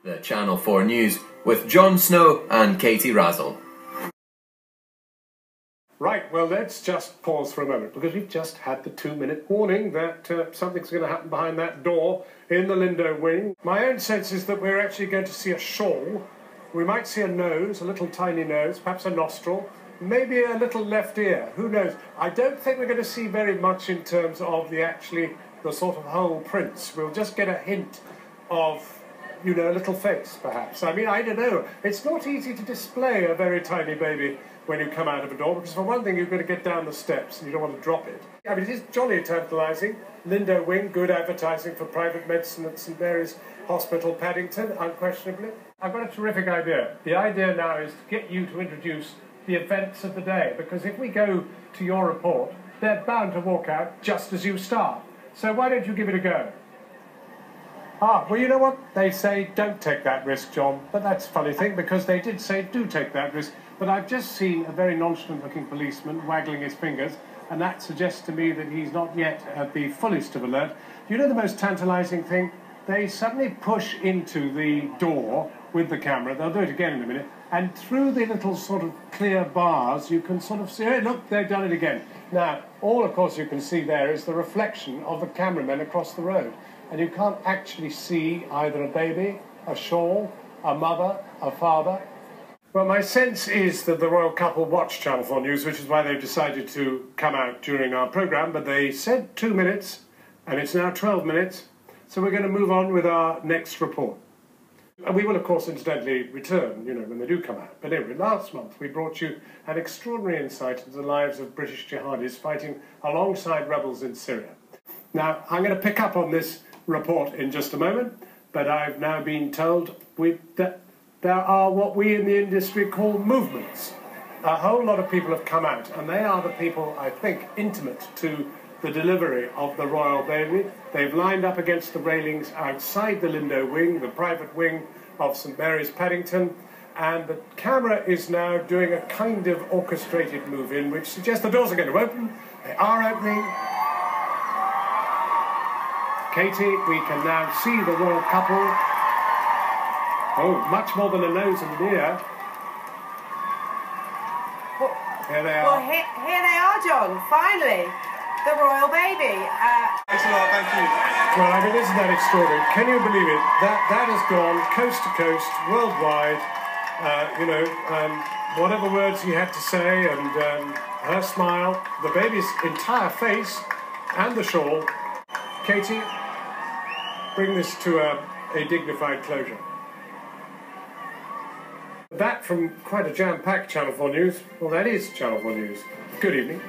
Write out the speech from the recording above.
The Channel 4 News with Jon Snow and Katie Razzle. Right, well, let's just pause for a moment because we've just had the 2-minute warning that something's going to happen behind that door in the Lindo wing. My own sense is that we're actually going to see a shawl. We might see a nose, a little tiny nose, perhaps a nostril, maybe a little left ear. Who knows? I don't think we're going to see very much in terms of the sort of whole prints. We'll just get a hint of, a little face, perhaps. I mean, I don't know. It's not easy to display a very tiny baby when you come out of a door, because for one thing, you've got to get down the steps and you don't want to drop it. I mean, it is jolly tantalising. Lindo wing, good advertising for private medicine at St Mary's Hospital, Paddington, unquestionably. I've got a terrific idea. The idea now is to get you to introduce the events of the day, because if we go to your report, they're bound to walk out just as you start. So why don't you give it a go? Well, you know what? They say don't take that risk, John. But that's a funny thing, because they did say do take that risk. But I've just seen a very nonchalant-looking policeman waggling his fingers, and that suggests to me that he's not yet at the fullest of alert. You know the most tantalising thing? They suddenly push into the door with the camera. They'll do it again in a minute. And through the little sort of clear bars, you can sort of see, hey, look, they've done it again. Now, all, of course, you can see there is the reflection of the cameramen across the road. And you can't actually see either a baby, a shawl, a mother, a father. Well, my sense is that the royal couple watch Channel 4 News, which is why they've decided to come out during our programme. But they said 2 minutes, and it's now 12 minutes. So we're going to move on with our next report. And we will, of course, incidentally return, when they do come out. But anyway, last month we brought you an extraordinary insight into the lives of British jihadis fighting alongside rebels in Syria. Now, I'm going to pick up on this report in just a moment, but I've now been told that there are what we in the industry call movements. A whole lot of people have come out, and they are the people, I think, intimate to the delivery of the royal baby. They've lined up against the railings outside the Lindo wing, the private wing of St Mary's Paddington, and the camera is now doing a kind of orchestrated move-in, which suggests the doors are going to open. They are opening. Katie, we can now see the royal couple. Oh, much more than a nose and an ear. Well, here they are. Well, here they are, John, finally. The royal baby. Thanks a lot, thank you. Well, I mean, isn't that extraordinary? Can you believe it? That has gone coast to coast, worldwide, and whatever words he had to say, and her smile, the baby's entire face, and the shawl. Katie, bring this to a dignified closure. That from quite a jam-packed Channel 4 News. Well, that is Channel 4 News. Good evening.